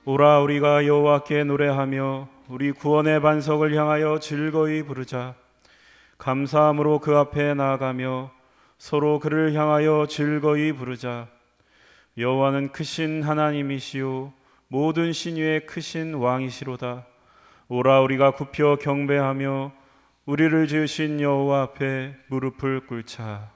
오라 우리가 여호와께 노래하며 우리 구원의 반석을 향하여 즐거이 부르자. 감사함으로 그 앞에 나아가며 서로 그를 향하여 즐거이 부르자. 여호와는 크신 하나님이시요 모든 신 위에 크신 왕이시로다. 오라 우리가 굽혀 경배하며 우리를 지으신 여호와 앞에 무릎을 꿇자.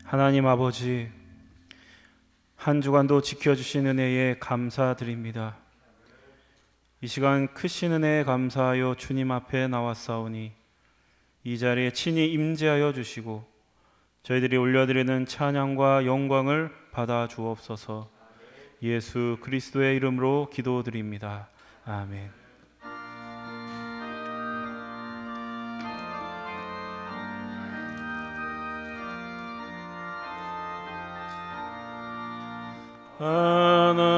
하나님 아버지, 한 주간도 지켜주신 은혜에 감사드립니다. 이 시간 크신 은혜에 감사하여 주님 앞에 나왔사오니 이 자리에 친히 임재하여 주시고 저희들이 올려드리는 찬양과 영광을 받아 주옵소서. 예수 그리스도의 이름으로 기도드립니다. 아멘. 하나님의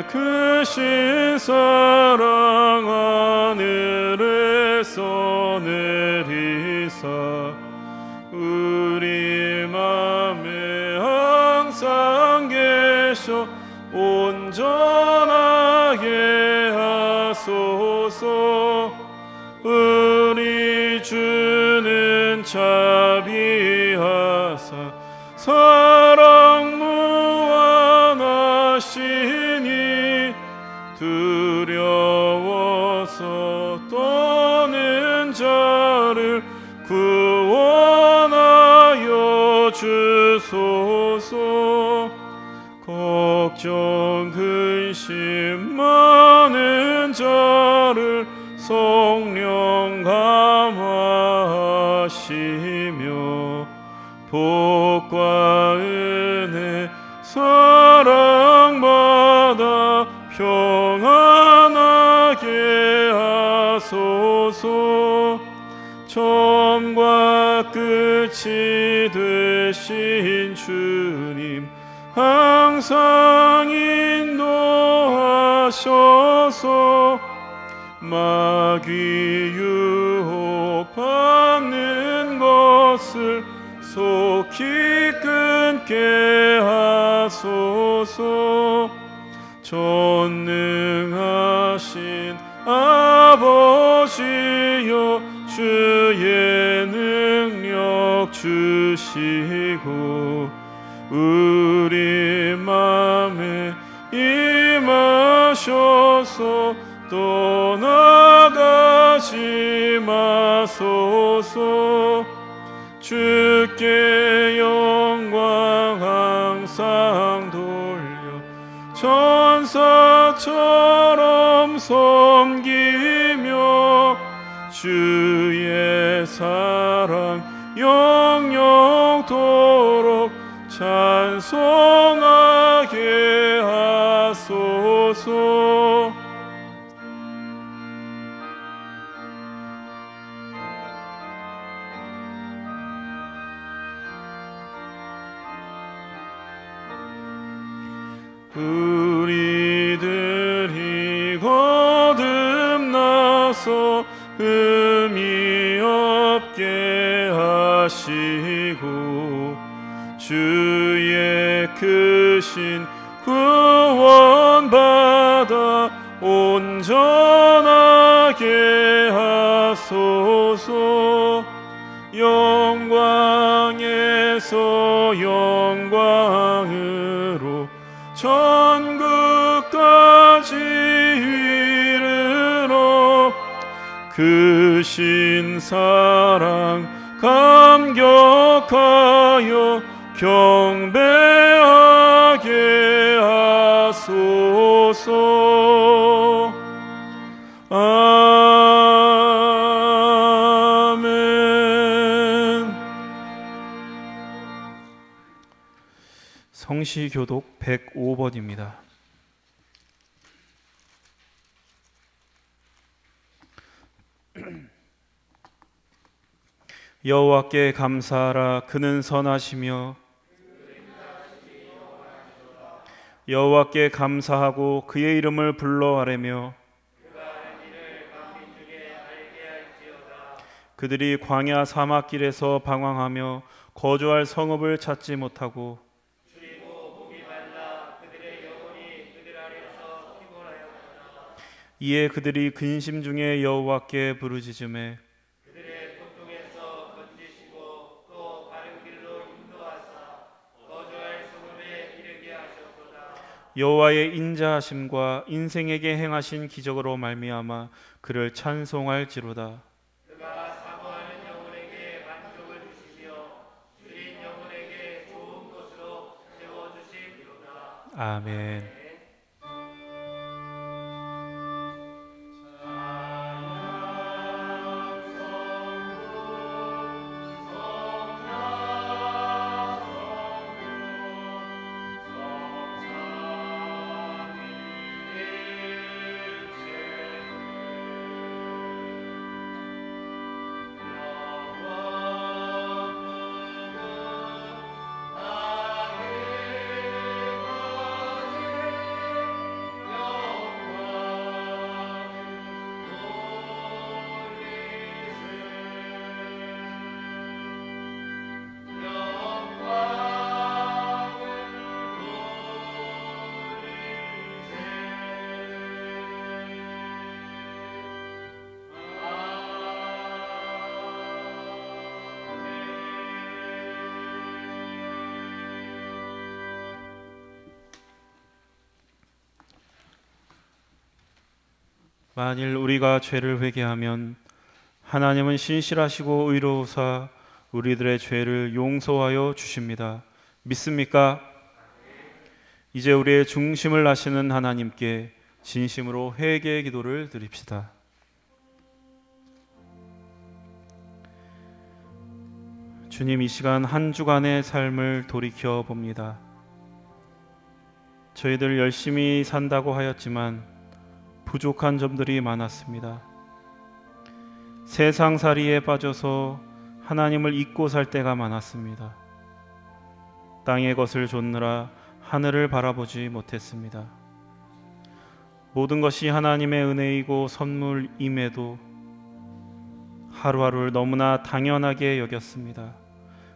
크신 사랑 하늘에서 내리사 우리 맘에 항상 계셔 온전하게 하소서. 우리 주는 자비하사 사랑 무한하시니 두려워서 떠는 자를 구원하여 주소서. 걱정 근심 많은 자를 성령 감화하시며 복과 은혜 사랑받아 평안하게 하소서. 처음과 끝이 되신 주님 항상 인도하셔서 마귀 유혹 받는 것을 속히 끊게 하소서. 전능하신 아버지여 주의 능력 주시고 우리 맘에 임하셔서 떠나가지 마소서. 주께 영광 항상 돌려 천사처럼 섬기며 주의 사랑 영영토록 찬송하게 하소서. 우리들이 거듭나서 흠이 없게 하시고 주의 크신 구원받아 온전하게 하소서. 영광에서 영광으로 천국까지 이르러 크신 사랑 감격하여 경배하게 하소서. 아멘. 성시교독 105번입니다. 여호와께 감사하라. 그는 선하시며 여호와께 감사하고 그의 이름을 불러 아뢰며 그들이 광야 사막길에서 방황하며 거주할 성읍을 찾지 못하고 이에 그들이 근심 중에 여호와께 부르짖으매 여호와의 인자하심과 인생에게 행하신 기적으로 말미암아 그를 찬송할지로다. 아멘. 만일 우리가 죄를 회개하면 하나님은 신실하시고 의로우사 우리들의 죄를 용서하여 주십니다. 믿습니까? 이제 우리의 중심을 아시는 하나님께 진심으로 회개의 기도를 드립시다. 주님, 이 시간 한 주간의 삶을 돌이켜 봅니다. 저희들 열심히 산다고 하였지만 부족한 점들이 많았습니다. 세상살이에 빠져서 하나님을 잊고 살 때가 많았습니다. 땅의 것을 좇느라 하늘을 바라보지 못했습니다. 모든 것이 하나님의 은혜이고 선물임에도 하루하루를 너무나 당연하게 여겼습니다.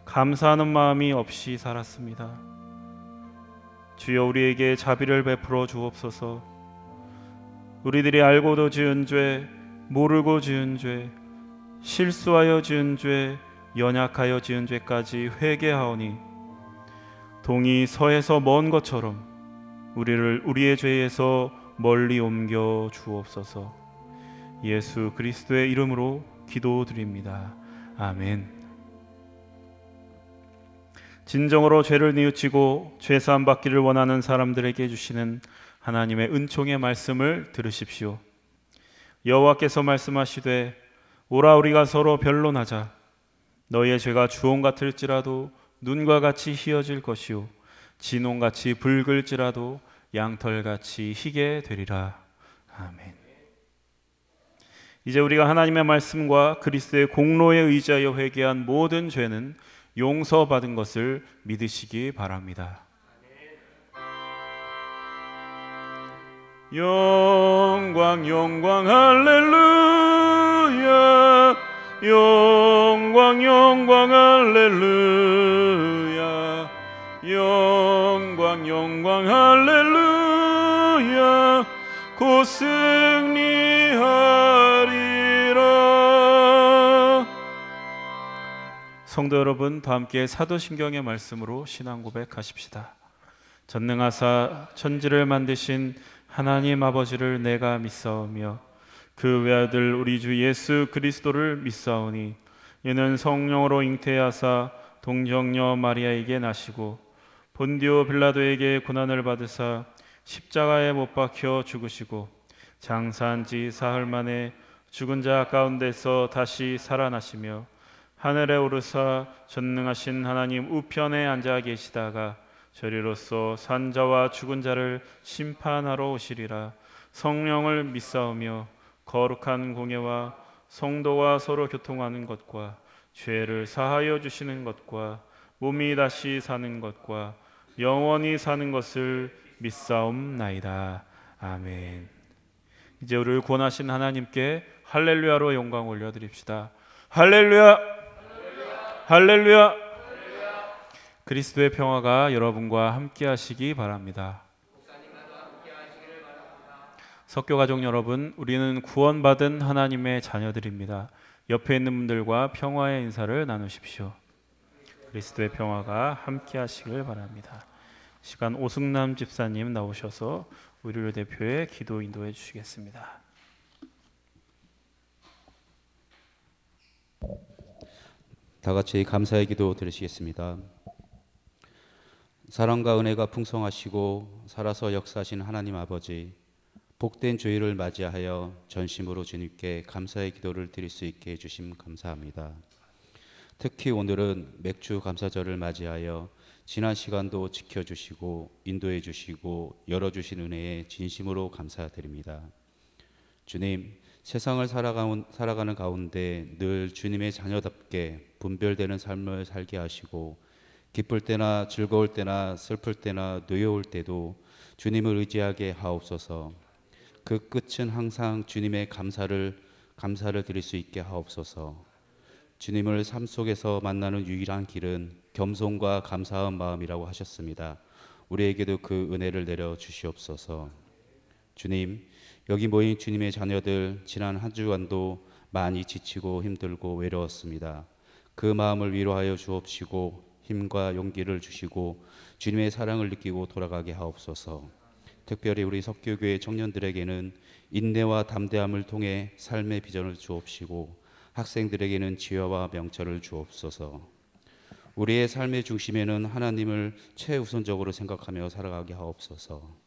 감사하는 마음이 없이 살았습니다. 주여, 우리에게 자비를 베풀어 주옵소서. 우리들이 알고도 지은 죄, 모르고 지은 죄, 실수하여 지은 죄, 연약하여 지은 죄까지 회개하오니 동이 서에서 먼 것처럼 우리를 우리의 죄에서 멀리 옮겨 주옵소서. 예수 그리스도의 이름으로 기도드립니다. 아멘. 진정으로 죄를 뉘우치고 죄사함 받기를 원하는 사람들에게 주시는 하나님의 은총의 말씀을 들으십시오. 여호와께서 말씀하시되 오라 우리가 서로 변론하자. 너희의 죄가 주홍 같을지라도 눈과 같이 희어질 것이요 진홍같이 붉을지라도 양털같이 희게 되리라. 아멘. 이제 우리가 하나님의 말씀과 그리스도의 공로에 의지하여 회개한 모든 죄는 용서받은 것을 믿으시기 바랍니다. 영광 영광 할렐루야. 영광 영광 할렐루야. 영광 영광 할렐루야. 곧 승리하리라. 성도 여러분, 다 함께 사도신경의 말씀으로 신앙 고백하십시다. 전능하사 천지를 만드신 하나님 아버지를 내가 믿사오며 그 외아들 우리 주 예수 그리스도를 믿사오니 이는 성령으로 잉태하사 동정녀 마리아에게 나시고 본디오 빌라도에게 고난을 받으사 십자가에 못 박혀 죽으시고 장사한 지 사흘 만에 죽은 자 가운데서 다시 살아나시며 하늘에 오르사 전능하신 하나님 우편에 앉아 계시다가 저리로서 산자와 죽은 자를 심판하러 오시리라. 성령을 믿사오며 거룩한 공예와 성도와 서로 교통하는 것과 죄를 사하여 주시는 것과 몸이 다시 사는 것과 영원히 사는 것을 믿사옵나이다. 아멘. 이제 우리를 구원하신 하나님께 할렐루야로 영광 올려드립시다. 할렐루야, 할렐루야. 그리스도의 평화가 여러분과 함께 하시기 바랍니다. 석교가족 여러분, 우리는 구원받은 하나님의 자녀들입니다. 옆에 있는 분들과 평화의 인사를 나누십시오. 그리스도의 평화가 함께 하시길 바랍니다. 시간 오승남 집사님 나오셔서 우리를 대표해 기도 인도해 주시겠습니다. 다 같이 감사의 기도 드리시겠습니다. 사랑과 은혜가 풍성하시고 살아서 역사하신 하나님 아버지, 복된 주일을 맞이하여 전심으로 주님께 감사의 기도를 드릴 수 있게 해주심 감사합니다. 특히 오늘은 맥주 감사절을 맞이하여 지난 시간도 지켜주시고 인도해 주시고 열어주신 은혜에 진심으로 감사드립니다. 주님, 세상을 살아가는 가운데 늘 주님의 자녀답게 분별되는 삶을 살게 하시고 기쁠 때나 즐거울 때나 슬플 때나 노여울 때도 주님을 의지하게 하옵소서. 그 끝은 항상 주님의 감사를 드릴 수 있게 하옵소서. 주님을 삶 속에서 만나는 유일한 길은 겸손과 감사한 마음이라고 하셨습니다. 우리에게도 그 은혜를 내려 주시옵소서. 주님, 여기 모인 주님의 자녀들 지난 한 주간도 많이 지치고 힘들고 외로웠습니다. 그 마음을 위로하여 주옵시고 힘과 용기를 주시고 주님의 사랑을 느끼고 돌아가게 하옵소서. 특별히 우리 석교교회 청년들에게는 인내와 담대함을 통해 삶의 비전을 주옵시고 학생들에게는 지혜와 명철을 주옵소서. 우리의 삶의 중심에는 하나님을 최우선적으로 생각하며 살아가게 하옵소서.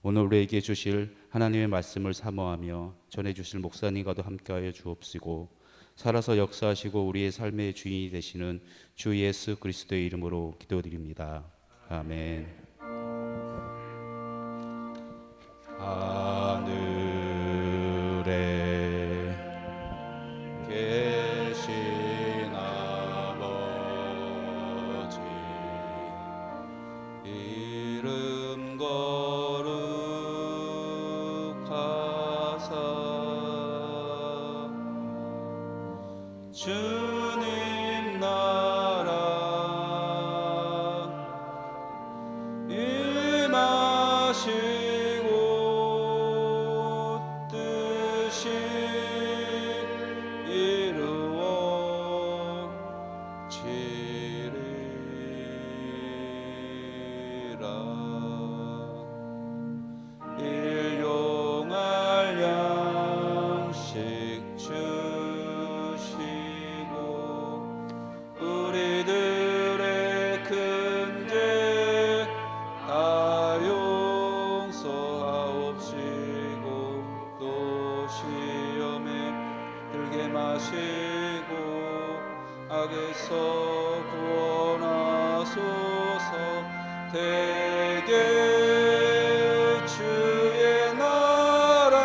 오늘 우리에게 주실 하나님의 말씀을 사모하며 전해주실 목사님과도 함께하여 주옵시고 살아서 역사하시고 우리의 삶의 주인이 되시는 주 예수 그리스도의 이름으로 기도드립니다. 아멘. 하늘에 계신 아버지, 이름 거룩하사 주님 나라 임하시고 뜻이 이루어지리라. 일용할 양식 주시고 우리들의 큰 죄 다 용서하옵시고 또 시험에 들게 마시고 악에서 구원하소서. 대개 주의 나라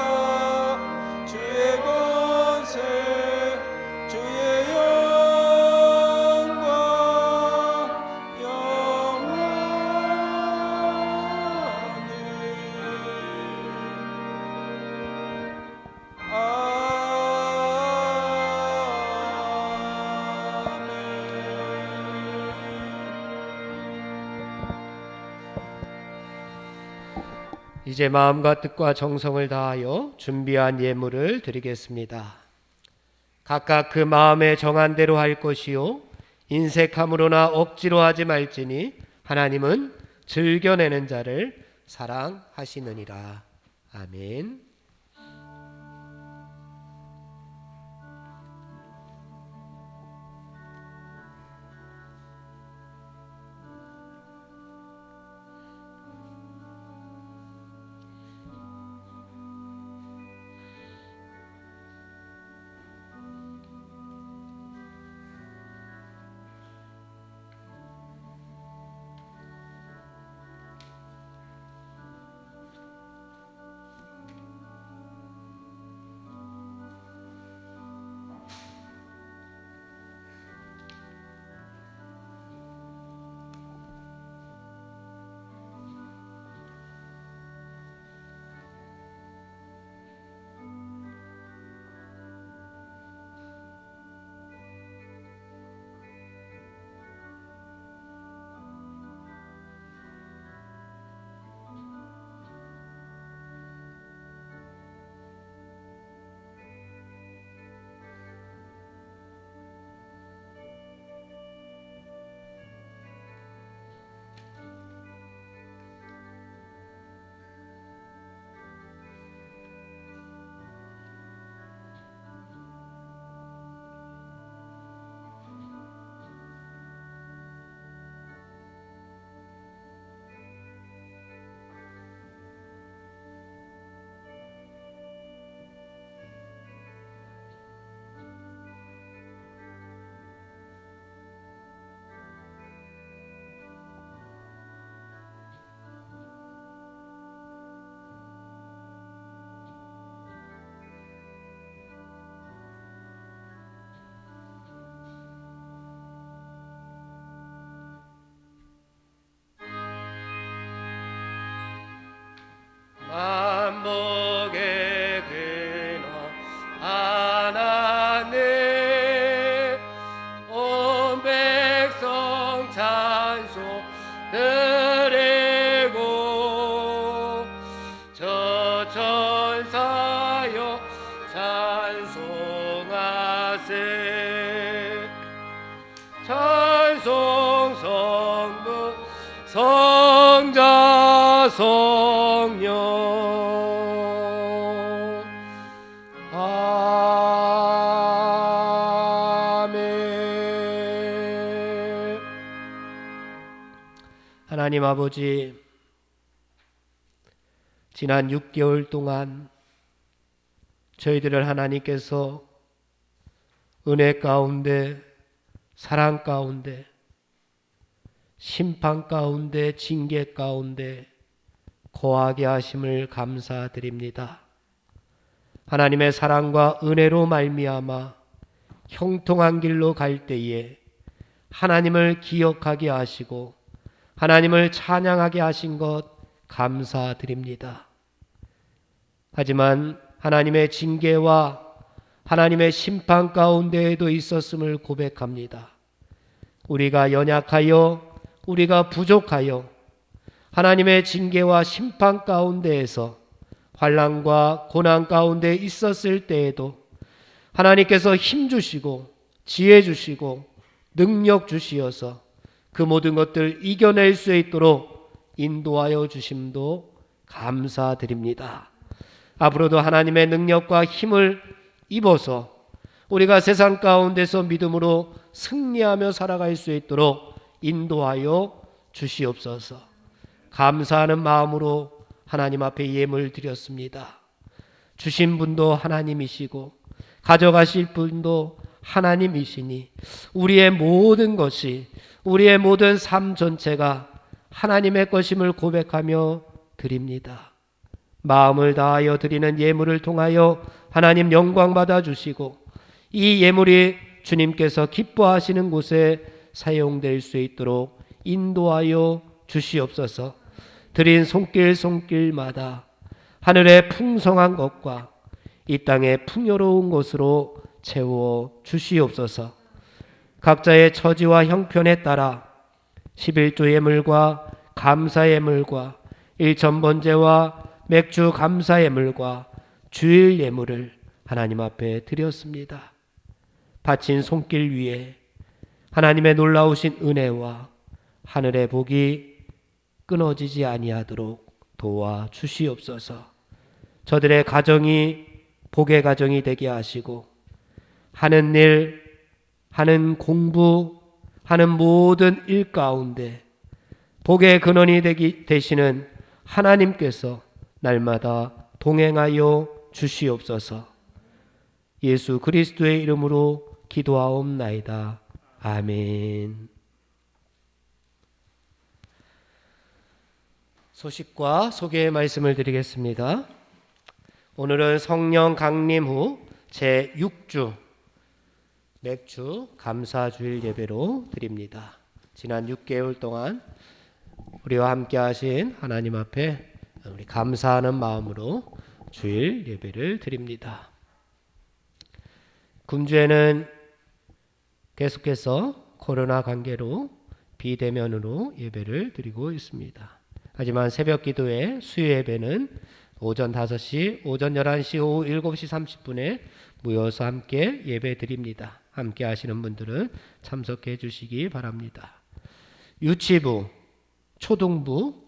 주의 권세 주의 영광 영원히 이제 마음과 뜻과 정성을 다하여 준비한 예물을 드리겠습니다. 각각 그 마음에 정한 대로 할 것이요 인색함으로나 억지로 하지 말지니 하나님은 즐겨내는 자를 사랑하시느니라. 아멘. 성부 성자 성령 아멘. 하나님 아버지, 지난 6개월 동안 저희들을 하나님께서 은혜 가운데, 사랑 가운데, 심판 가운데, 징계 가운데 거하게 하심을 감사드립니다. 하나님의 사랑과 은혜로 말미암아 형통한 길로 갈 때에 하나님을 기억하게 하시고 하나님을 찬양하게 하신 것 감사드립니다. 하지만 하나님의 징계와 하나님의 심판 가운데에도 있었음을 고백합니다. 우리가 연약하여, 우리가 부족하여 하나님의 징계와 심판 가운데에서 환난과 고난 가운데 있었을 때에도 하나님께서 힘 주시고 지혜 주시고 능력 주시어서 그 모든 것들 이겨낼 수 있도록 인도하여 주심도 감사드립니다. 앞으로도 하나님의 능력과 힘을 입어서 우리가 세상 가운데서 믿음으로 승리하며 살아갈 수 있도록 인도하여 주시옵소서. 감사하는 마음으로 하나님 앞에 예물 드렸습니다. 주신 분도 하나님이시고 가져가실 분도 하나님이시니 우리의 모든 것이, 우리의 모든 삶 전체가 하나님의 것임을 고백하며 드립니다. 마음을 다하여 드리는 예물을 통하여 하나님 영광 받아 주시고 이 예물이 주님께서 기뻐하시는 곳에 사용될 수 있도록 인도하여 주시옵소서. 드린 손길마다 하늘의 풍성한 것과 이 땅의 풍요로운 것으로 채워 주시옵소서. 각자의 처지와 형편에 따라 11조 예물과 감사 예물과 일천번제와 맥주 감사 예물과 주일 예물을 하나님 앞에 드렸습니다. 바친 손길 위에 하나님의 놀라우신 은혜와 하늘의 복이 끊어지지 아니하도록 도와 주시옵소서. 저들의 가정이 복의 가정이 되게 하시고 하는 일, 하는 공부, 하는 모든 일 가운데 복의 근원이 되시는 하나님께서 날마다 동행하여 주시옵소서. 예수 그리스도의 이름으로 기도하옵나이다. 아멘. 소식과 소개의 말씀을 드리겠습니다. 오늘은 성령 강림 후 제6주 맥주 감사주일 예배로 드립니다. 지난 6개월 동안 우리와 함께 하신 하나님 앞에 우리 감사하는 마음으로 주일 예배를 드립니다. 금주에는 계속해서 코로나 관계로 비대면으로 예배를 드리고 있습니다. 하지만 새벽 기도회 수요 예배는 오전 5시, 오전 11시, 오후 7시 30분에 모여서 함께 예배 드립니다. 함께 하시는 분들은 참석해 주시기 바랍니다. 유치부, 초등부,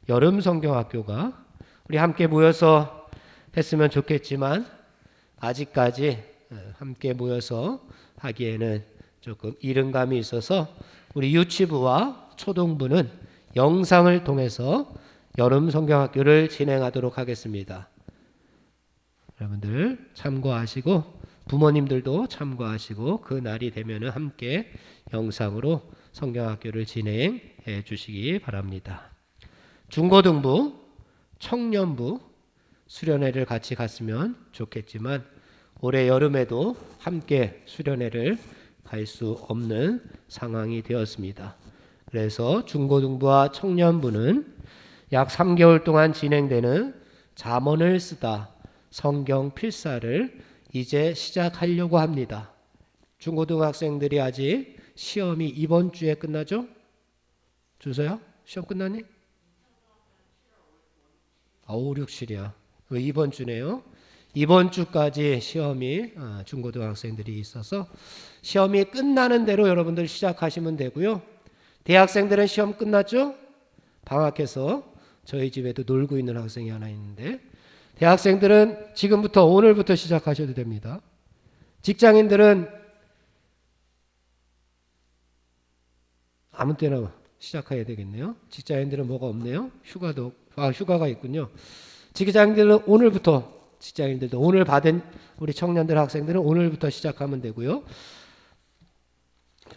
여름 성경학교가 우리 함께 모여서 했으면 좋겠지만 아직까지 함께 모여서 하기에는 조금 이른감이 있어서 우리 유치부와 초등부는 영상을 통해서 여름 성경학교를 진행하도록 하겠습니다. 여러분들 참고하시고 부모님들도 참고하시고 그 날이 되면 함께 영상으로 성경학교를 진행해 주시기 바랍니다. 중고등부, 청년부 수련회를 같이 갔으면 좋겠지만 올해 여름에도 함께 수련회를 갈 수 없는 상황이 되었습니다. 그래서 중고등부와 청년부는 약 3개월 동안 진행되는 잠언을 쓰다 성경 필사를 이제 시작하려고 합니다. 중고등학생들이 아직 시험이 이번 주에 끝나죠? 주서요? 시험 끝나니? 5, 6, 7이야. 이번 주네요. 이번 주까지 시험이 중고등학생들이 있어서 시험이 끝나는 대로 여러분들 시작하시면 되고요. 대학생들은 시험 끝났죠? 방학해서 저희 집에도 놀고 있는 학생이 하나 있는데, 대학생들은 지금부터 오늘부터 시작하셔도 됩니다. 직장인들은 아무 때나 시작해야 되겠네요. 직장인들은 뭐가 없네요. 휴가가 있군요. 직장인들은 오늘부터, 직장인들도 오늘 받은 우리 청년들 학생들은 오늘부터 시작하면 되고요.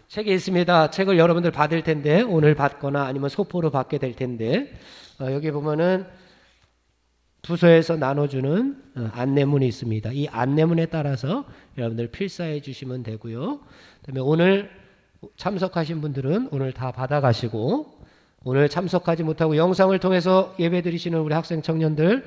책이 있습니다. 책을 여러분들 받을 텐데, 오늘 받거나 아니면 소포로 받게 될 텐데, 여기 보면은 부서에서 나눠주는 안내문이 있습니다. 이 안내문에 따라서 여러분들 필사해 주시면 되고요. 그다음에 오늘 참석하신 분들은 오늘 다 받아가시고, 오늘 참석하지 못하고 영상을 통해서 예배 드리시는 우리 학생 청년들,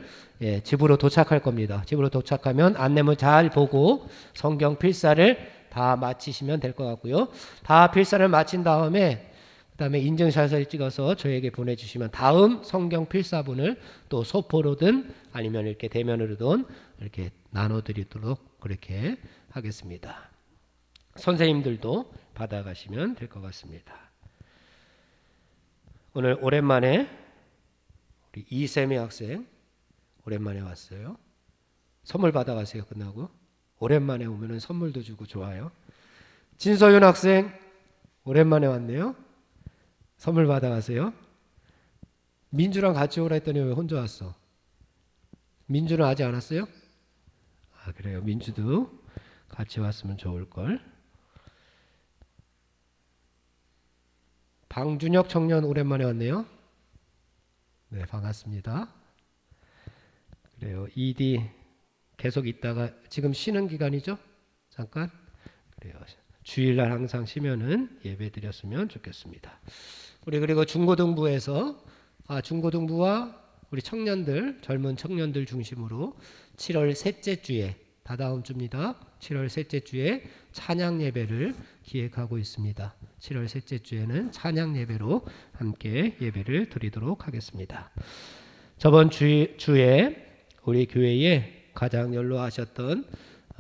집으로 도착할 겁니다. 집으로 도착하면 안내문 잘 보고 성경 필사를 다 마치시면 될 것 같고요. 다 필사를 마친 다음에 그다음에 인증샷을 찍어서 저에게 보내주시면 다음 성경 필사본을 또 소포로든 아니면 이렇게 대면으로든 이렇게 나눠드리도록 그렇게 하겠습니다. 선생님들도 받아가시면 될 것 같습니다. 오늘 오랜만에 우리 이세미 학생 오랜만에 왔어요. 선물 받아가세요. 끝나고 오랜만에 오면은 선물도 주고 좋아요. 진서윤 학생 오랜만에 왔네요. 선물 받아가세요. 민주랑 같이 오라 했더니 왜 혼자 왔어? 민주는 아직 안 왔어요? 아, 그래요. 민주도 같이 왔으면 좋을걸. 방준혁 청년 오랜만에 왔네요. 네, 반갑습니다. 그래요. ED 계속 있다가 지금 쉬는 기간이죠? 잠깐. 그래요. 주일날 항상 쉬면은 예배 드렸으면 좋겠습니다. 우리 그리고 중고등부에서 중고등부와 우리 청년들, 젊은 청년들 중심으로 7월 셋째 주에, 다다음 주입니다. 7월 셋째 주에 찬양 예배를 기획하고 있습니다. 7월 셋째 주에는 찬양 예배로 함께 예배를 드리도록 하겠습니다. 저번 주에 우리 교회에 가장 연로하셨던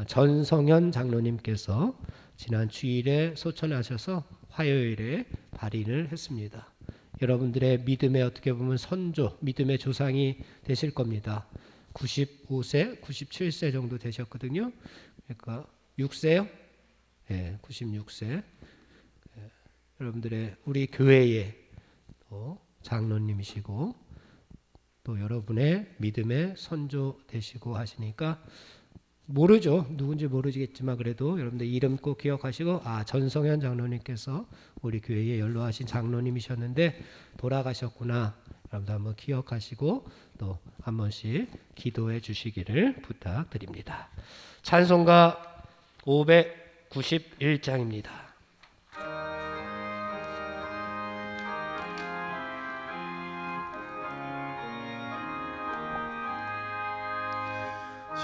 전성현 장로님께서 지난 주일에 소천하셔서 화요일에 발인을 했습니다. 여러분들의 믿음의 어떻게 보면 선조, 믿음의 조상이 되실 겁니다. 95세, 97세 정도 되셨거든요. 그러니까 6세요? 네, 96세. 여러분들의 우리 교회의 장로님이시고 또 여러분의 믿음의 선조 되시고 하시니까 모르죠. 누군지 모르겠지만 그래도 여러분들 이름 꼭 기억하시고 전성현 장로님께서 우리 교회에 연로하신 장로님이셨는데 돌아가셨구나. 여러분들 한번 기억하시고 또 한 번씩 기도해 주시기를 부탁드립니다. 찬송가 591장입니다.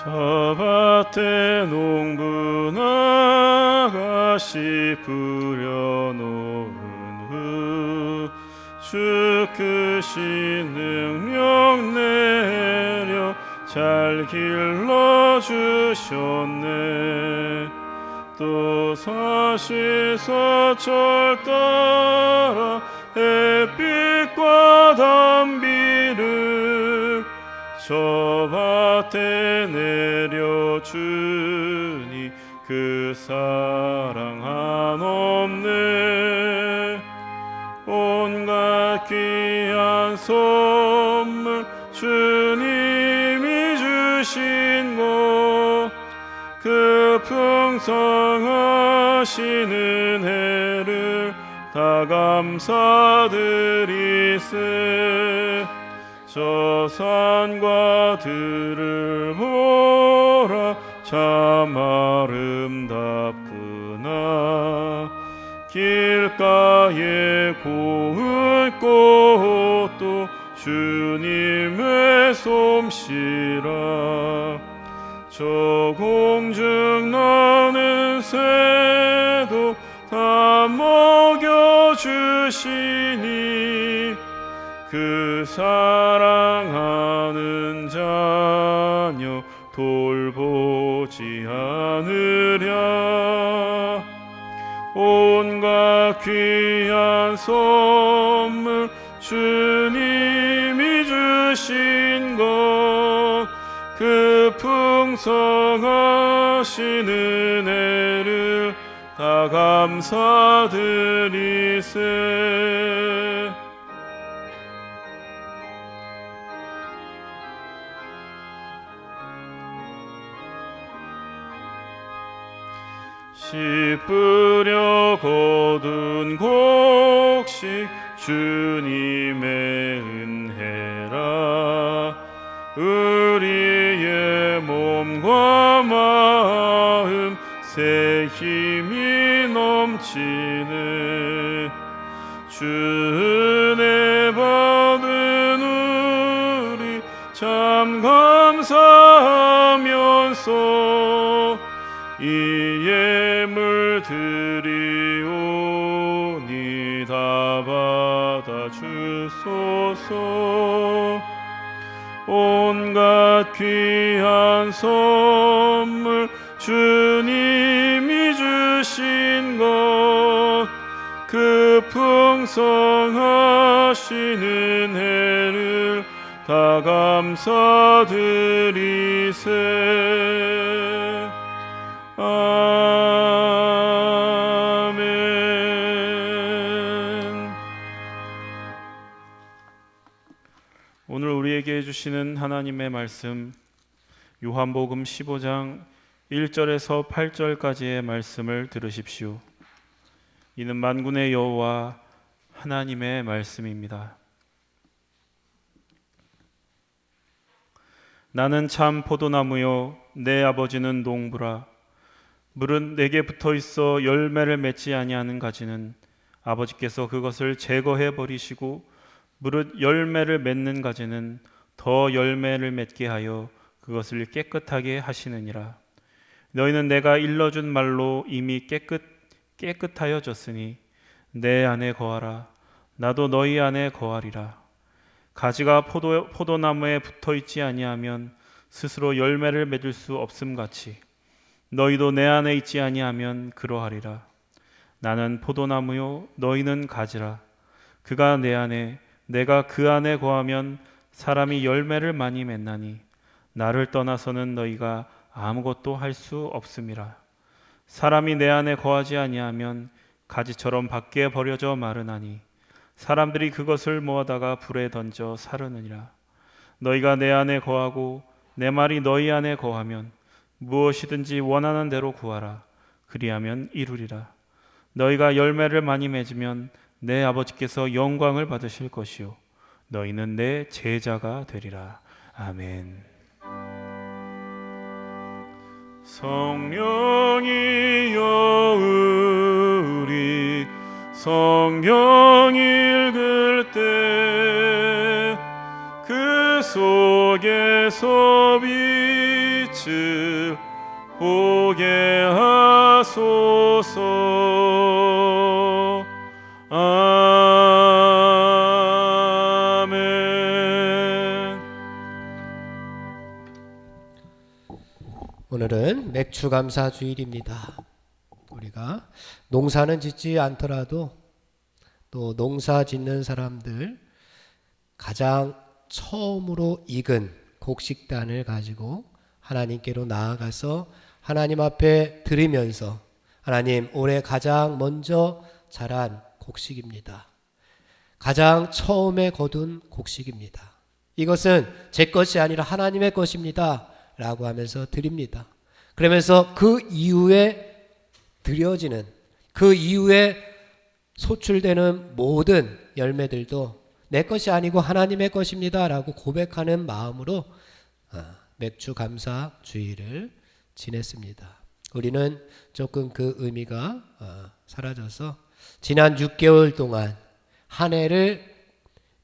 저 밭에 농부 아가씨 뿌려놓은 후 주 크신 능력 내려 잘 길러주셨네. 또 사시사철 따라 햇빛과 단비를 저 밭에 내려주니 그 사랑 한없네. 온갖 귀한 선물 주님이 주신 것 그 풍성하신 은혜를 다 감사드리세. 저 산과 들을 보라 참 아름답구나. 길가에 고운 꽃도 주님의 솜씨라. 저 공중 나는 새도 다 먹여주시니 그 사랑하는 자녀 돌보지 않으랴. 온갖 귀한 선물 주님이 주신 것 그 풍성하신 은혜를 다 감사드리세. 씨 뿌려 거둔 곡식 주님의 은혜라. 우리의 몸과 마음 새 힘이 넘치네. 주 은혜 받은 우리 참 감사하면서 이 예물 드리오니 다 받아 주소서. 온갖 귀한 선물 주님이 주신 것 그 풍성하신 은혜를 다 감사드리세. 아멘. 오늘 우리에게 해주시는 하나님의 말씀, 요한복음 15장 1절에서 8절까지의 말씀을 들으십시오. 이는 만군의 여호와 하나님의 말씀입니다. 나는 참 포도나무요 내 아버지는 농부라. 물은 내게 붙어 있어 열매를 맺지 아니하는 가지는 아버지께서 그것을 제거해 버리시고 무릇 열매를 맺는 가지는 더 열매를 맺게 하여 그것을 깨끗하게 하시느니라. 너희는 내가 일러준 말로 이미 깨끗하여졌으니 내 안에 거하라. 나도 너희 안에 거하리라. 가지가 포도나무에 붙어 있지 아니하면 스스로 열매를 맺을 수 없음같이 너희도 내 안에 있지 아니하면 그러하리라. 나는 포도나무요 너희는 가지라. 그가 내 안에 내가 그 안에 거하면 사람이 열매를 많이 맺나니 나를 떠나서는 너희가 아무것도 할 수 없음이라. 사람이 내 안에 거하지 아니하면 가지처럼 밖에 버려져 마르나니 사람들이 그것을 모아다가 불에 던져 사르느니라. 너희가 내 안에 거하고 내 말이 너희 안에 거하면 무엇이든지 원하는 대로 구하라. 그리하면 이루리라. 너희가 열매를 많이 맺으면 내 아버지께서 영광을 받으실 것이요 너희는 내 제자가 되리라. 아멘. 성령이여 우리 성경 읽을 때 그 속에서 빛을 보게 하소서. 아멘. 오늘은 맥주감사 주일입니다. 우리가 농사는 짓지 않더라도 또 농사 짓는 사람들 가장 처음으로 익은 곡식단을 가지고 하나님께로 나아가서 하나님 앞에 드리면서 하나님 올해 가장 먼저 자란 곡식입니다. 가장 처음에 거둔 곡식입니다. 이것은 제 것이 아니라 하나님의 것입니다 라고 하면서 드립니다. 그러면서 그 이후에 드려지는 그 이후에 소출되는 모든 열매들도 내 것이 아니고 하나님의 것입니다 라고 고백하는 마음으로 맥주 감사 주일을 지냈습니다. 우리는 조금 그 의미가 사라져서 지난 6개월 동안 한 해를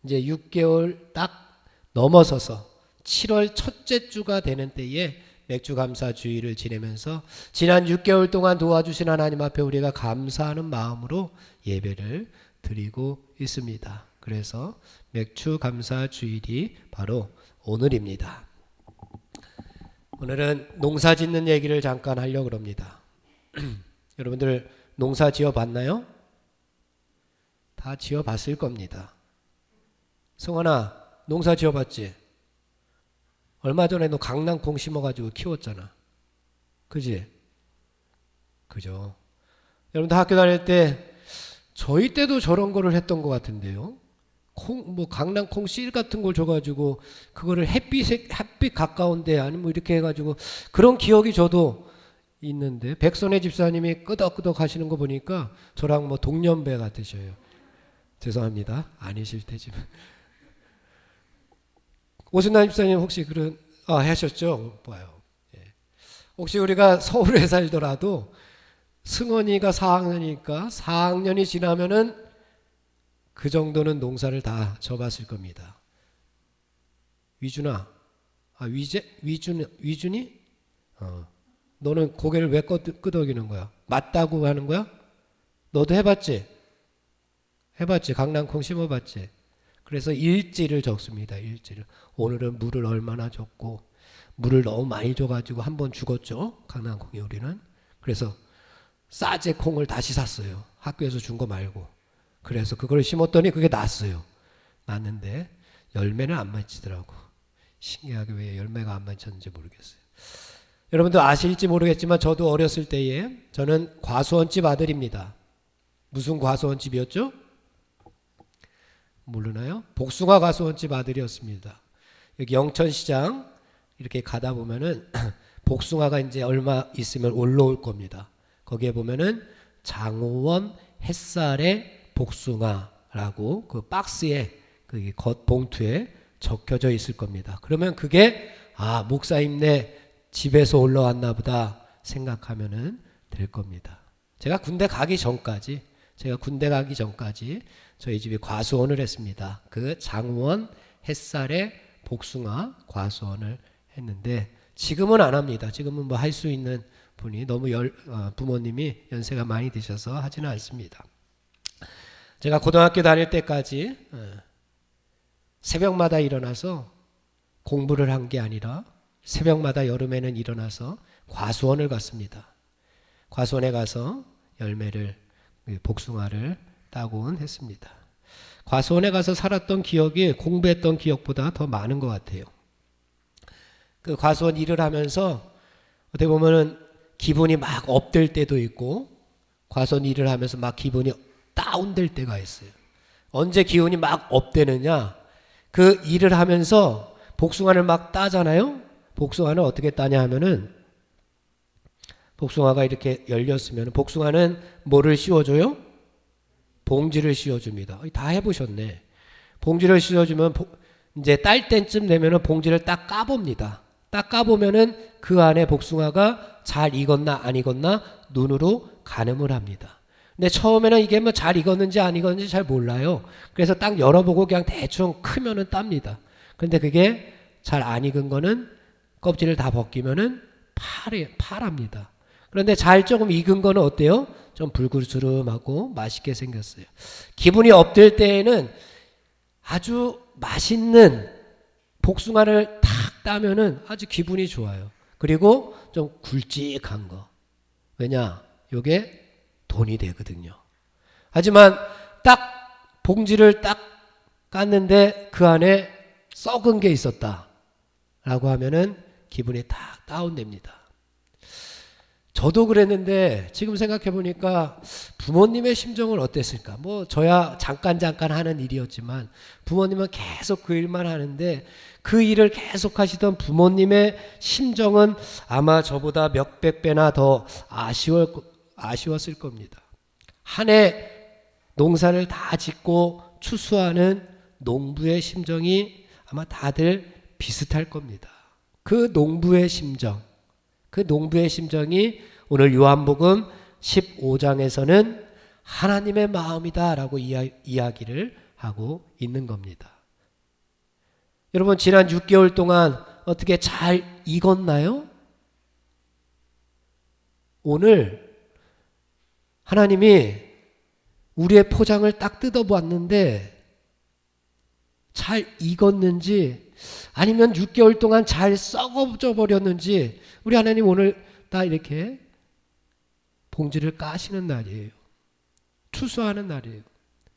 이제 6개월 딱 넘어서서 7월 첫째 주가 되는 때에 맥주 감사 주일을 지내면서 지난 6개월 동안 도와주신 하나님 앞에 우리가 감사하는 마음으로 예배를 드리고 있습니다. 그래서 맥주 감사 주일이 바로 오늘입니다. 오늘은 농사 짓는 얘기를 잠깐 하려고 합니다. 여러분들 농사 지어 봤나요? 다 지어 봤을 겁니다. 성환아, 농사 지어 봤지? 얼마 전에 너 강낭콩 심어가지고 키웠잖아. 그지? 그죠? 여러분들 학교 다닐 때 저희 때도 저런 거를 했던 것 같은데요. 강낭콩 씨 같은 걸 줘가지고 그거를 햇빛 가까운데 아니면 뭐 이렇게 해가지고 그런 기억이 저도 있는데 백선혜 집사님이 끄덕끄덕 하시는 거 보니까 저랑 뭐 동년배 같으셔요. 죄송합니다. 아니실 테지만. 오순남 집사님 혹시 하셨죠? 봐요. 예. 혹시 우리가 서울에 살더라도 승원이가 4학년이니까 4학년이 지나면은 그 정도는 농사를 다 져봤을 겁니다. 위준아, 위준이? 너는 고개를 왜 끄덕이는 거야? 맞다고 하는 거야? 너도 해봤지? 강낭콩 심어봤지? 그래서 일지를 적습니다. 일지를. 오늘은 물을 얼마나 줬고 물을 너무 많이 줘가지고 한번 죽었죠. 강낭콩이 우리는. 그래서 싸제 콩을 다시 샀어요. 학교에서 준 거 말고. 그래서 그걸 심었더니 그게 났어요. 났는데 열매는 안 맺히더라고. 신기하게 왜 열매가 안 맺혔는지 모르겠어요. 여러분도 아실지 모르겠지만 저도 어렸을 때에 저는 과수원집 아들입니다. 무슨 과수원집이었죠? 모르나요? 복숭아 과수원집 아들이었습니다. 여기 영천시장 이렇게 가다 보면은 복숭아가 이제 얼마 있으면 올라올 겁니다. 거기에 보면은 장호원 햇살의 복숭아라고 그 박스에 그 겉 봉투에 적혀져 있을 겁니다. 그러면 그게 목사님네 집에서 올라왔나 보다 생각하면은 될 겁니다. 제가 군대 가기 전까지 저희 집이 과수원을 했습니다. 그 장원 햇살의 복숭아 과수원을 했는데 지금은 안 합니다. 지금은 뭐 할 수 있는 분이 너무 부모님이 연세가 많이 드셔서 하지는 않습니다. 제가 고등학교 다닐 때까지 새벽마다 일어나서 공부를 한 게 아니라 새벽마다 여름에는 일어나서 과수원을 갔습니다. 과수원에 가서 복숭아를 따곤 했습니다. 과수원에 가서 살았던 기억이 공부했던 기억보다 더 많은 것 같아요. 그 과수원 일을 하면서 어떻게 보면은 기분이 막 업될 때도 있고 과수원 일을 하면서 막 기분이 다운될 때가 있어요. 언제 기운이 막 업되느냐? 그 일을 하면서 복숭아를 막 따잖아요. 복숭아는 어떻게 따냐 하면은 복숭아가 이렇게 열렸으면 복숭아는 뭐를 씌워줘요? 봉지를 씌워줍니다. 다 해보셨네. 봉지를 씌워주면 이제 딸 때쯤 되면은 봉지를 딱 까봅니다. 딱 까보면은 그 안에 복숭아가 잘 익었나 안 익었나 눈으로 가늠을 합니다. 근데 처음에는 이게 뭐 잘 익었는지 안 익었는지 잘 몰라요. 그래서 딱 열어보고 그냥 대충 크면은 땁니다. 근데 그게 잘 안 익은 거는 껍질을 다 벗기면은 파랍니다. 그런데 잘 조금 익은 거는 어때요? 좀 불그스름하고 맛있게 생겼어요. 기분이 업될 때에는 아주 맛있는 복숭아를 탁 따면은 아주 기분이 좋아요. 그리고 좀 굵직한 거. 왜냐? 요게 돈이 되거든요. 하지만 딱 봉지를 딱 깠는데 그 안에 썩은 게 있었다 라고 하면은 기분이 딱 다운됩니다. 저도 그랬는데 지금 생각해 보니까 부모님의 심정은 어땠을까? 뭐 저야 잠깐 하는 일이었지만 부모님은 계속 그 일만 하는데 그 일을 계속 하시던 부모님의 심정은 아마 저보다 몇백 배나 더 아쉬웠을 겁니다. 한 해 농사를 다 짓고 추수하는 농부의 심정이 아마 다들 비슷할 겁니다. 그 농부의 심정이 오늘 요한복음 15장에서는 하나님의 마음이다라고 이야기를 하고 있는 겁니다. 여러분 지난 6개월 동안 어떻게 잘 익었나요? 오늘 하나님이 우리의 포장을 딱 뜯어봤는데 잘 익었는지 아니면 6개월 동안 잘 썩어져 버렸는지 우리 하나님 오늘 다 이렇게 봉지를 까시는 날이에요. 추수하는 날이에요.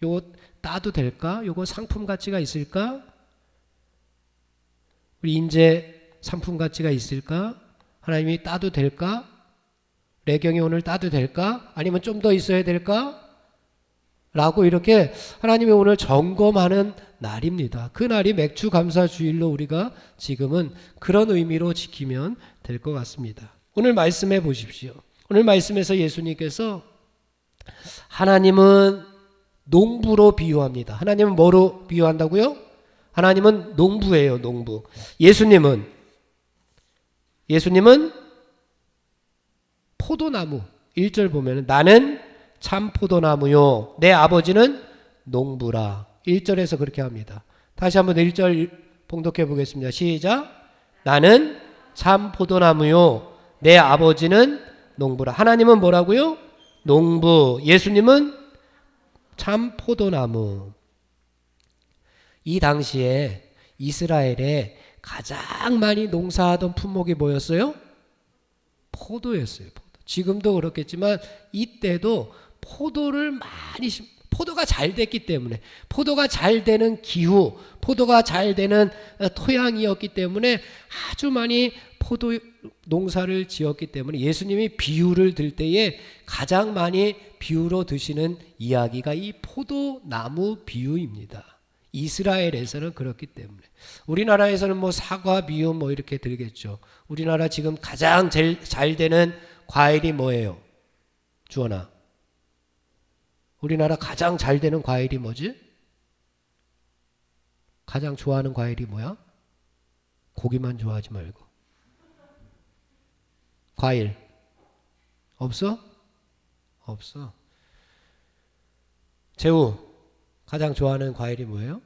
요거 따도 될까? 요거 상품 가치가 있을까? 우리 인재 상품 가치가 있을까? 하나님이 따도 될까? 레경이 오늘 따도 될까? 아니면 좀 더 있어야 될까? 라고 이렇게 하나님이 오늘 점검하는 날입니다. 그 날이 맥주 감사 주일로 우리가 지금은 그런 의미로 지키면 될 것 같습니다. 오늘 말씀해 보십시오. 오늘 말씀에서 예수님께서 하나님은 농부로 비유합니다. 하나님은 뭐로 비유한다고요? 하나님은 농부예요, 농부. 예수님은 포도나무. 1절 보면 나는 참 포도나무요. 내 아버지는 농부라. 1절에서 그렇게 합니다. 다시 한번 1절 봉독해 보겠습니다. 시작. 나는 참 포도나무요. 내 아버지는 농부라. 하나님은 뭐라고요? 농부. 예수님은 참 포도나무. 이 당시에 이스라엘에 가장 많이 농사하던 품목이 뭐였어요? 포도였어요. 지금도 그렇겠지만 이때도 포도가 잘 됐기 때문에, 포도가 잘 되는 기후, 포도가 잘 되는 토양이었기 때문에 아주 많이 포도 농사를 지었기 때문에 예수님이 비유를 들 때에 가장 많이 비유로 드시는 이야기가 이 포도나무 비유입니다. 이스라엘에서는 그렇기 때문에. 우리나라에서는 뭐 사과, 미음 뭐 이렇게 들겠죠. 우리나라 지금 가장 제일 잘 되는 과일이 뭐예요? 주원아. 우리나라 가장 잘 되는 과일이 뭐지? 가장 좋아하는 과일이 뭐야? 고기만 좋아하지 말고. 과일. 없어? 없어. 재우, 가장 좋아하는 과일이 뭐예요?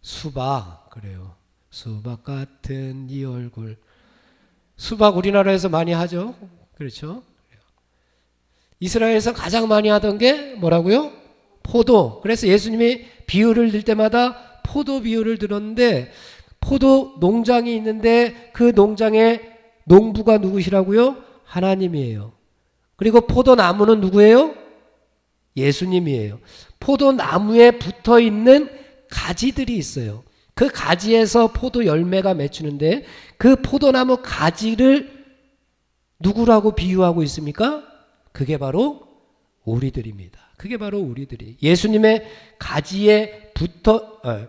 수박. 그래요. 수박 같은 이 얼굴. 수박 우리나라에서 많이 하죠. 그렇죠? 이스라엘에서 가장 많이 하던 게 뭐라고요? 포도. 그래서 예수님이 비유를 들 때마다 포도 비유를 들었는데, 포도 농장이 있는데 그 농장의 농부가 누구시라고요? 하나님이에요. 그리고 포도나무는 누구예요? 예수님이에요. 포도나무에 붙어 있는 가지들이 있어요. 그 가지에서 포도 열매가 맺히는데 그 포도나무 가지를 누구라고 비유하고 있습니까? 그게 바로 우리들입니다. 그게 바로 우리들이. 예수님의 가지에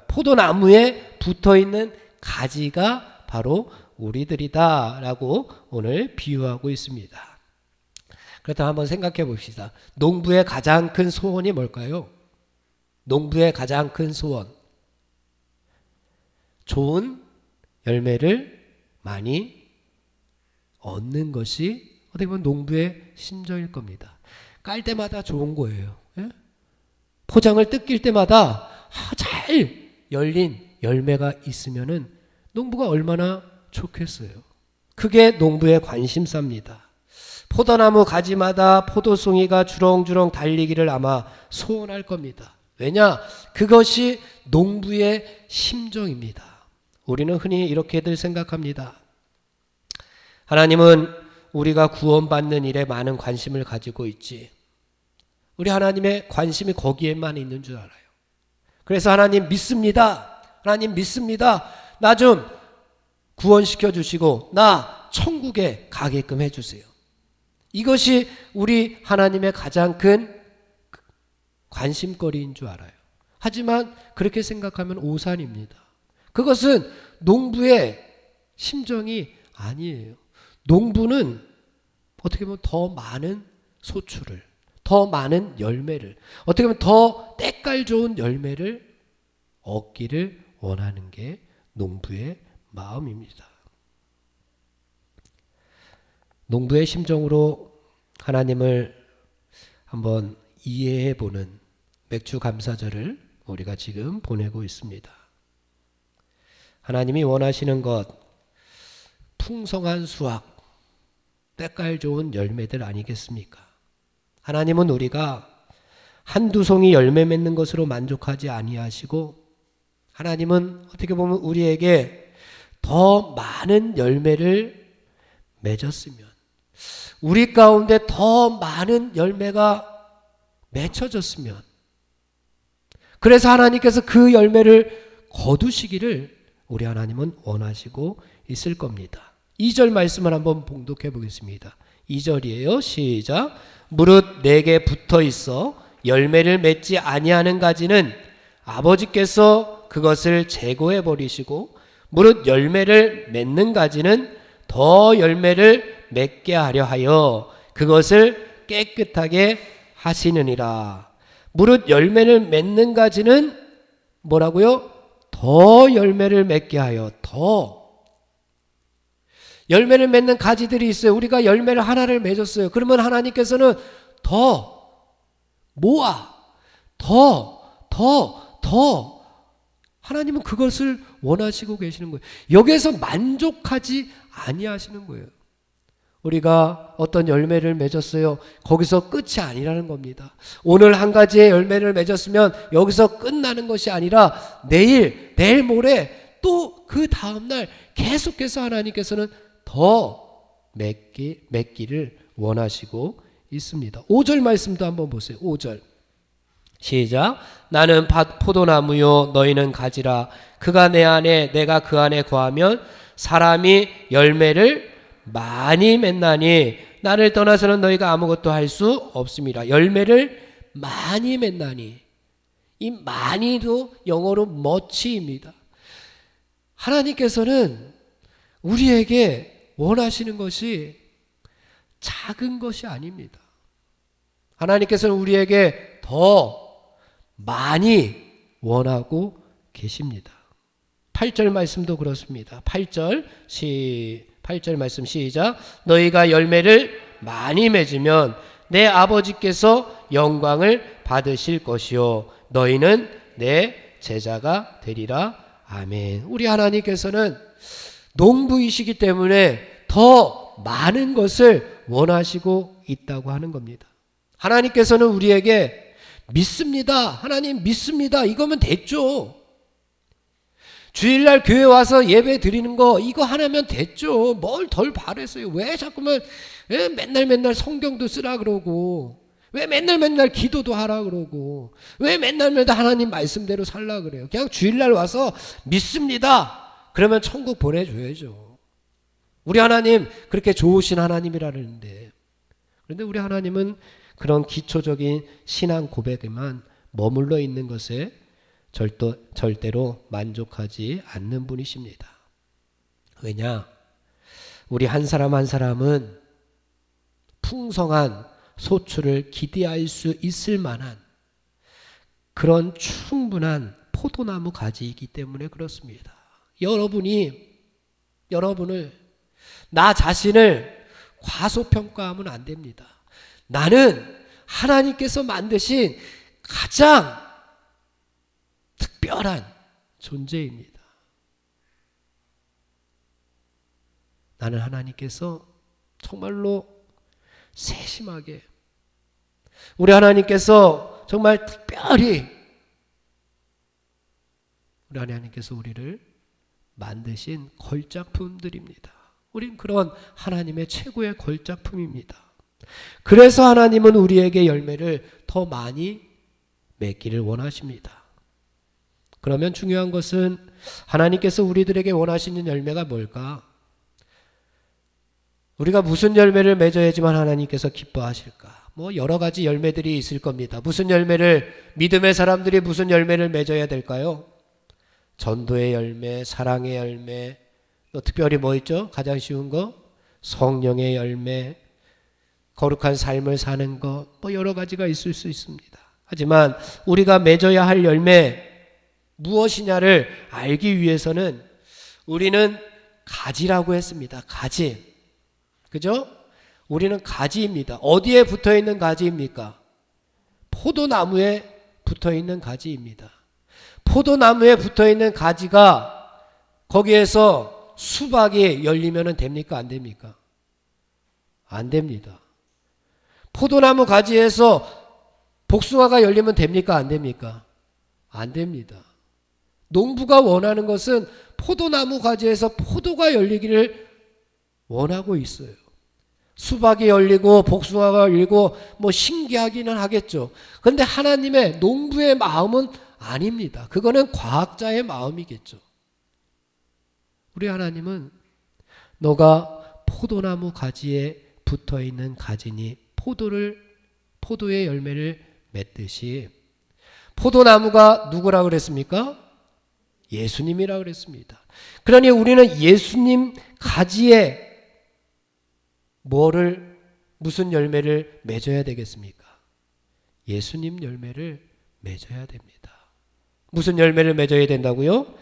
포도나무에 붙어 있는 가지가 바로 우리들이다라고 오늘 비유하고 있습니다. 그렇다면 한번 생각해 봅시다. 농부의 가장 큰 소원이 뭘까요? 농부의 가장 큰 소원. 좋은 열매를 많이 얻는 것이 어떻게 보면 농부의 심정일 겁니다. 깔 때마다 좋은 거예요. 예? 포장을 뜯길 때마다 잘 열린 열매가 있으면은 농부가 얼마나 좋겠어요. 그게 농부의 관심사입니다. 포도나무 가지마다 포도송이가 주렁주렁 달리기를 아마 소원할 겁니다. 왜냐? 그것이 농부의 심정입니다. 우리는 흔히 이렇게들 생각합니다. 하나님은 우리가 구원받는 일에 많은 관심을 가지고 있지. 우리 하나님의 관심이 거기에만 있는 줄 알아요. 그래서 하나님 믿습니다. 하나님 믿습니다. 나 좀 구원시켜 주시고 나 천국에 가게끔 해주세요. 이것이 우리 하나님의 가장 큰 관심거리인 줄 알아요. 하지만 그렇게 생각하면 오산입니다. 그것은 농부의 심정이 아니에요. 농부는 어떻게 보면 더 많은 소출을, 더 많은 열매를, 어떻게 보면 더 때깔 좋은 열매를 얻기를 원하는 게 농부의 마음입니다. 농부의 심정으로 하나님을 한번 이해해 보는 맥주 감사절을 우리가 지금 보내고 있습니다. 하나님이 원하시는 것, 풍성한 수확, 때깔 좋은 열매들 아니겠습니까? 하나님은 우리가 한두 송이 열매 맺는 것으로 만족하지 아니하시고, 하나님은 어떻게 보면 우리에게 더 많은 열매를 맺었으면, 우리 가운데 더 많은 열매가 맺혀졌으면, 그래서 하나님께서 그 열매를 거두시기를 우리 하나님은 원하시고 있을 겁니다. 2절 말씀을 한번 봉독해 보겠습니다. 2절이에요. 시작. 무릇 내게 붙어 있어 열매를 맺지 아니하는 가지는 아버지께서 그것을 제거해 버리시고, 무릇 열매를 맺는 가지는 더 열매를 맺게 하려 하여 그것을 깨끗하게 하시느니라. 무릇 열매를 맺는 가지는 뭐라고요? 더 열매를 맺게 하여. 더 열매를 맺는 가지들이 있어요. 우리가 열매를 하나를 맺었어요. 그러면 하나님께서는 더 모아, 더 하나님은 그것을 원하시고 계시는 거예요. 여기에서 만족하지 아니하시는 거예요. 우리가 어떤 열매를 맺었어요. 거기서 끝이 아니라는 겁니다. 오늘 한 가지의 열매를 맺었으면 여기서 끝나는 것이 아니라 내일 모레 또 그 다음날 계속해서 하나님께서는 더 맺기를 원하시고 있습니다. 5절 말씀도 한번 보세요. 5절 시작. 나는 포도나무요 너희는 가지라. 그가 내 안에 내가 그 안에 거하면 사람이 열매를 많이 맺나니 나를 떠나서는 너희가 아무것도 할 수 없습니다. 열매를 많이 맺나니, 이 많이도 영어로 much입니다. 하나님께서는 우리에게 원하시는 것이 작은 것이 아닙니다. 하나님께서는 우리에게 더 많이 원하고 계십니다. 8절 말씀도 그렇습니다. 8절 말씀 시작. 너희가 열매를 많이 맺으면 내 아버지께서 영광을 받으실 것이요 너희는 내 제자가 되리라. 아멘. 우리 하나님께서는 농부이시기 때문에 더 많은 것을 원하시고 있다고 하는 겁니다. 하나님께서는 우리에게 믿습니다. 하나님 믿습니다. 이거면 됐죠. 주일날 교회 와서 예배 드리는 거 이거 하나면 됐죠. 뭘 덜 바랬어요. 왜 자꾸만 맨날 성경도 쓰라 그러고, 왜 맨날 기도도 하라 그러고, 왜 맨날 하나님 말씀대로 살라 그래요. 그냥 주일날 와서 믿습니다. 그러면 천국 보내줘야죠. 우리 하나님 그렇게 좋으신 하나님이라는데, 그런데 우리 하나님은 그런 기초적인 신앙 고백에만 머물러 있는 것에 절대로 만족하지 않는 분이십니다. 왜냐? 우리 한 사람 한 사람은 풍성한 소출을 기대할 수 있을 만한 그런 충분한 포도나무 가지이기 때문에 그렇습니다. 여러분을, 나 자신을 과소평가하면 안 됩니다. 나는 하나님께서 만드신 가장 특별한 존재입니다. 나는 하나님께서 정말로 세심하게, 우리 하나님께서 정말 특별히, 우리 하나님께서 우리를 만드신 걸작품들입니다. 우린 그런 하나님의 최고의 걸작품입니다. 그래서 하나님은 우리에게 열매를 더 많이 맺기를 원하십니다. 그러면 중요한 것은 하나님께서 우리들에게 원하시는 열매가 뭘까? 우리가 무슨 열매를 맺어야지만 하나님께서 기뻐하실까? 여러 가지 열매들이 있을 겁니다. 믿음의 사람들이 무슨 열매를 맺어야 될까요? 전도의 열매, 사랑의 열매, 또 특별히 뭐 있죠? 가장 쉬운 거? 성령의 열매, 거룩한 삶을 사는 것, 여러 가지가 있을 수 있습니다. 하지만 우리가 맺어야 할 열매 무엇이냐를 알기 위해서는 우리는 가지라고 했습니다. 가지. 그죠? 우리는 가지입니다. 어디에 붙어 있는 가지입니까? 포도나무에 붙어 있는 가지입니다. 포도나무에 붙어 있는 가지가 거기에서 수박이 열리면 됩니까? 안 됩니까? 안 됩니다. 포도나무 가지에서 복숭아가 열리면 됩니까? 안 됩니까? 안 됩니다. 농부가 원하는 것은 포도나무 가지에서 포도가 열리기를 원하고 있어요. 수박이 열리고 복숭아가 열리고 뭐 신기하기는 하겠죠. 그런데 하나님의 농부의 마음은 아닙니다. 그거는 과학자의 마음이겠죠. 우리 하나님은 너가 포도나무 가지에 붙어있는 가지니 포도의 열매를 맺듯이 포도나무가 누구라 그랬습니까? 예수님이라 그랬습니다. 그러니 우리는 예수님 가지에 무슨 열매를 맺어야 되겠습니까? 예수님 열매를 맺어야 됩니다. 무슨 열매를 맺어야 된다고요?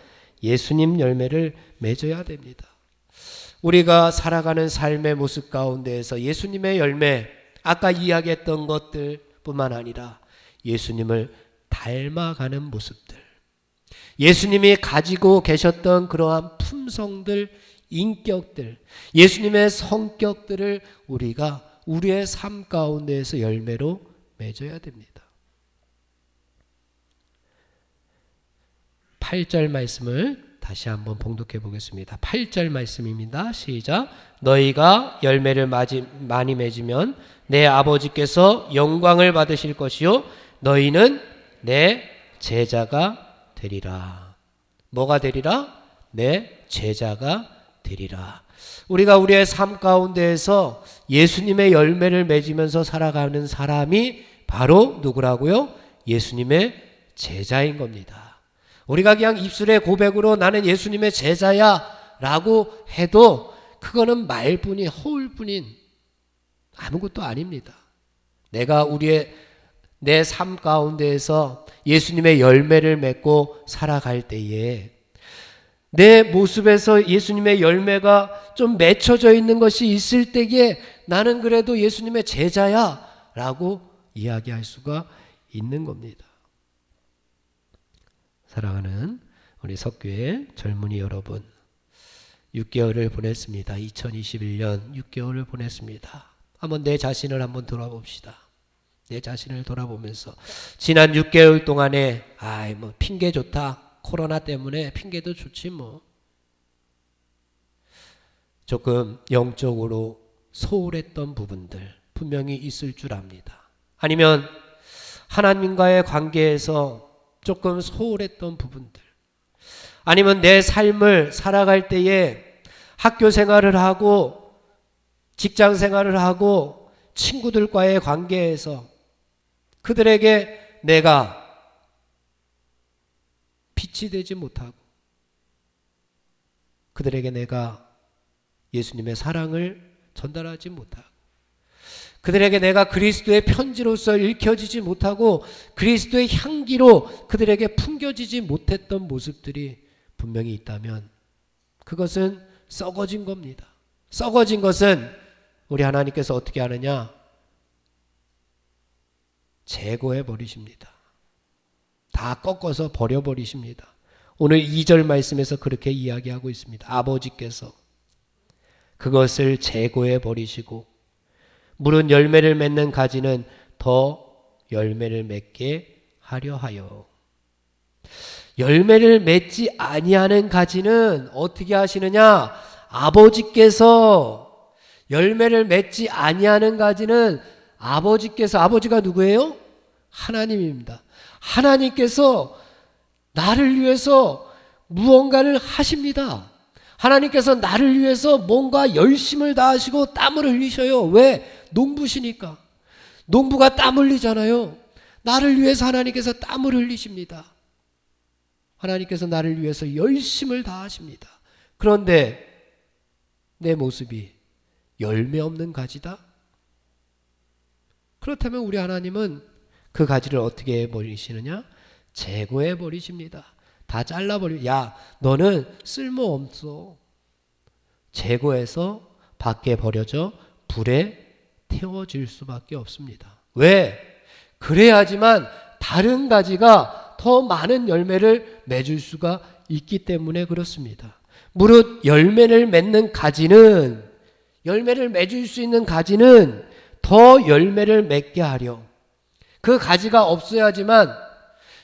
예수님 열매를 맺어야 됩니다. 우리가 살아가는 삶의 모습 가운데에서 예수님의 열매, 아까 이야기했던 것들뿐만 아니라 예수님을 닮아가는 모습들, 예수님이 가지고 계셨던 그러한 품성들, 인격들, 예수님의 성격들을 우리가 우리의 삶 가운데에서 열매로 맺어야 됩니다. 8절 말씀을 다시 한번 봉독해 보겠습니다. 8절 말씀입니다. 시작. 너희가 열매를 많이 맺으면 내 아버지께서 영광을 받으실 것이요 너희는 내 제자가 되리라. 뭐가 되리라? 내 제자가 되리라. 우리가 우리의 삶 가운데에서 예수님의 열매를 맺으면서 살아가는 사람이 바로 누구라고요? 예수님의 제자인 겁니다. 우리가 그냥 입술의 고백으로 나는 예수님의 제자야 라고 해도 그거는 말뿐인 허울뿐인 아무것도 아닙니다. 내가 내 삶 가운데에서 예수님의 열매를 맺고 살아갈 때에 내 모습에서 예수님의 열매가 좀 맺혀져 있는 것이 있을 때에 나는 그래도 예수님의 제자야 라고 이야기할 수가 있는 겁니다. 사랑하는 우리 석교의 젊은이 여러분, 6개월을 보냈습니다. 2021년 6개월을 보냈습니다. 한번 내 자신을 한번 돌아봅시다. 내 자신을 돌아보면서 지난 6개월 동안에 뭐 핑계 좋다. 코로나 때문에 핑계도 좋지 뭐. 조금 영적으로 소홀했던 부분들 분명히 있을 줄 압니다. 아니면 하나님과의 관계에서 조금 소홀했던 부분들, 아니면 내 삶을 살아갈 때에 학교 생활을 하고 직장 생활을 하고 친구들과의 관계에서 그들에게 내가 빛이 되지 못하고 그들에게 내가 예수님의 사랑을 전달하지 못하고 그들에게 내가 그리스도의 편지로서 읽혀지지 못하고 그리스도의 향기로 그들에게 풍겨지지 못했던 모습들이 분명히 있다면 그것은 썩어진 겁니다. 썩어진 것은 우리 하나님께서 어떻게 하느냐? 제거해 버리십니다. 다 꺾어서 버려버리십니다. 오늘 2절 말씀에서 그렇게 이야기하고 있습니다. 아버지께서 그것을 제거해 버리시고 무른 열매를 맺는 가지는 더 열매를 맺게 하려 하여. 열매를 맺지 아니하는 가지는 어떻게 하시느냐? 아버지께서 열매를 맺지 아니하는 가지는 아버지가 누구예요? 하나님입니다. 하나님께서 나를 위해서 무언가를 하십니다. 하나님께서 나를 위해서 뭔가 열심을 다하시고 땀을 흘리셔요. 왜? 농부시니까. 농부가 땀 흘리잖아요. 나를 위해서 하나님께서 땀을 흘리십니다. 하나님께서 나를 위해서 열심을 다하십니다. 그런데 내 모습이 열매 없는 가지다? 그렇다면 우리 하나님은 그 가지를 어떻게 해버리시느냐? 제거해 버리십니다. 다 잘라버리고 야 너는 쓸모없어. 제거해서 밖에 버려져 불에 태워질 수밖에 없습니다. 왜? 그래야지만 다른 가지가 더 많은 열매를 맺을 수가 있기 때문에 그렇습니다. 무릇 열매를 맺는 가지는 열매를 맺을 수 있는 가지는 더 열매를 맺게 하려. 그 가지가 없어야지만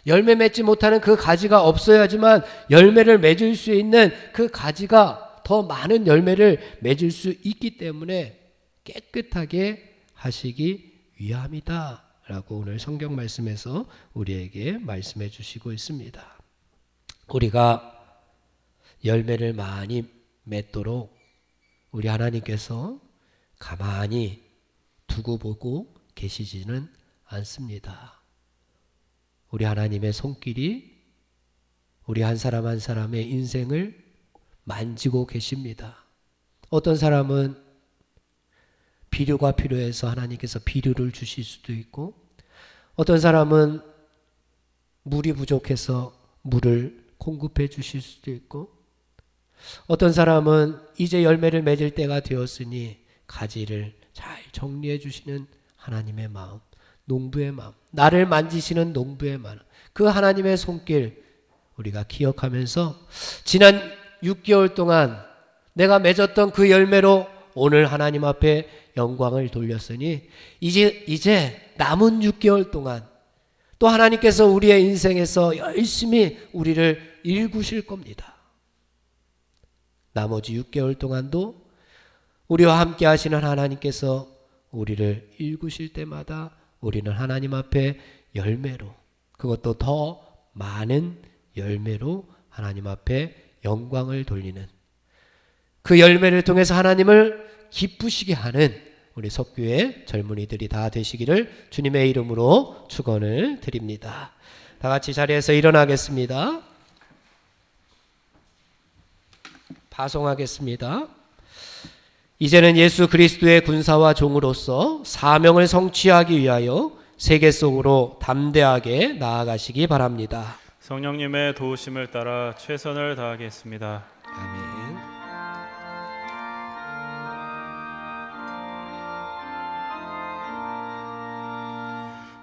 열매 맺지 못하는 그 가지가 없어야지만 열매를 맺을 수 있는 그 가지가 더 많은 열매를 맺을 수 있기 때문에 깨끗하게 하시기 위함이다 라고 오늘 성경 말씀에서 우리에게 말씀해 주시고 있습니다. 우리가 열매를 많이 맺도록 우리 하나님께서 가만히 두고 보고 계시지는 않습니다. 우리 하나님의 손길이 우리 한 사람 한 사람의 인생을 만지고 계십니다. 어떤 사람은 비료가 필요해서 하나님께서 비료를 주실 수도 있고, 어떤 사람은 물이 부족해서 물을 공급해 주실 수도 있고, 어떤 사람은 이제 열매를 맺을 때가 되었으니 가지를 잘 정리해 주시는 하나님의 마음, 농부의 마음, 나를 만지시는 농부의 마음, 그 하나님의 손길 우리가 기억하면서 지난 6개월 동안 내가 맺었던 그 열매로 오늘 하나님 앞에 영광을 돌렸으니 이제 남은 6개월 동안 또 하나님께서 우리의 인생에서 열심히 우리를 일구실 겁니다. 나머지 6개월 동안도 우리와 함께 하시는 하나님께서 우리를 일구실 때마다 우리는 하나님 앞에 열매로, 그것도 더 많은 열매로 하나님 앞에 영광을 돌리는, 그 열매를 통해서 하나님을 기쁘시게 하는 우리 석교의 젊은이들이 다 되시기를 주님의 이름으로 축원을 드립니다. 다 같이 자리에서 일어나겠습니다. 파송하겠습니다. 이제는 예수 그리스도의 군사와 종으로서 사명을 성취하기 위하여 세계 속으로 담대하게 나아가시기 바랍니다. 성령님의 도우심을 따라 최선을 다하겠습니다. 아멘.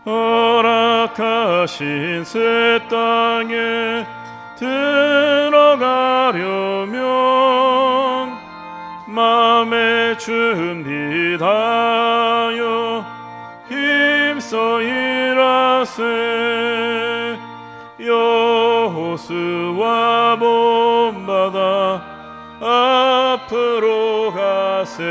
허락하신 새 땅에 들어가려면 마음의 준비 다하여 힘써 일하세. 여호수아 본받아 앞으로 가세.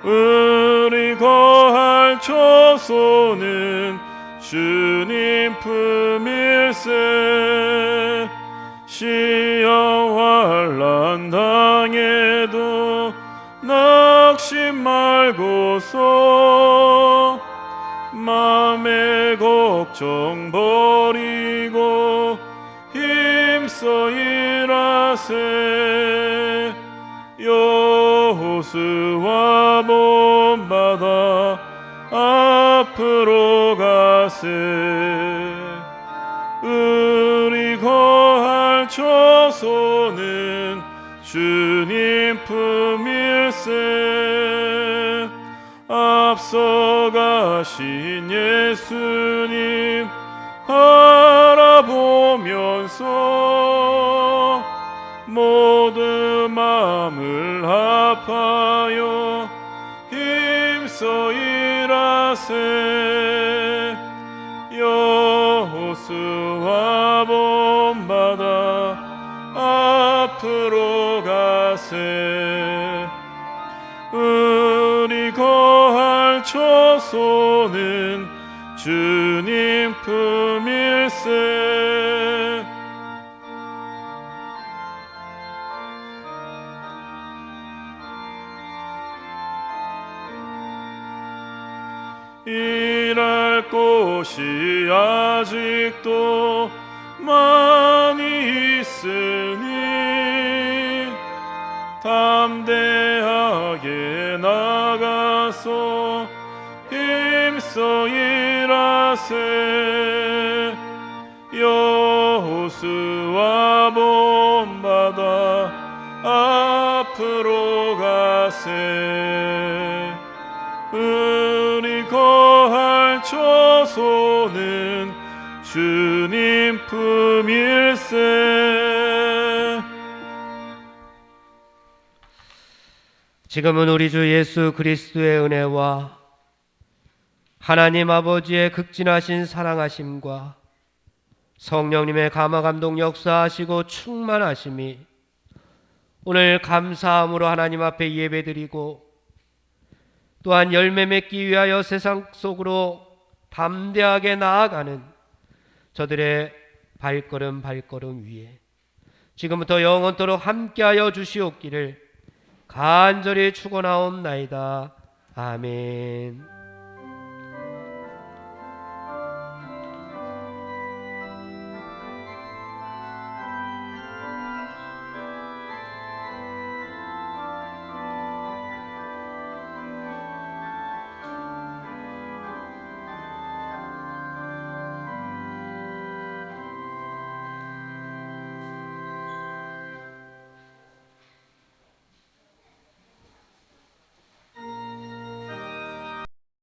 우리 거할 처소는 주님 품일세. 시험 환난 당해도 낙심 말고서 맘의 걱정 버리고 힘써 일하세. 여호수아 본받아 앞으로 가세. 우리 거할 처소는 주님 품일세. 앞서가신 예수님 바라보면서 모두 마음을 합하여 힘써 일하세. 여호수아 본받아 앞으로 가세. 우리 거할 처소는 주님 품일세. 일할 곳이 아직도 많이 있으니 담대하게 나가서 힘써 일하세. 여호수아 본받아 앞으로 가세. 우리 거할 처소는 주님 품일세. 지금은 우리 주 예수 그리스도의 은혜와 하나님 아버지의 극진하신 사랑하심과 성령님의 감화감동 역사하시고 충만하심이 오늘 감사함으로 하나님 앞에 예배드리고 또한 열매 맺기 위하여 세상 속으로 담대하게 나아가는 저들의 발걸음 위에 지금부터 영원토록 함께하여 주시옵기를 간절히 축원하옵나이다. 아멘.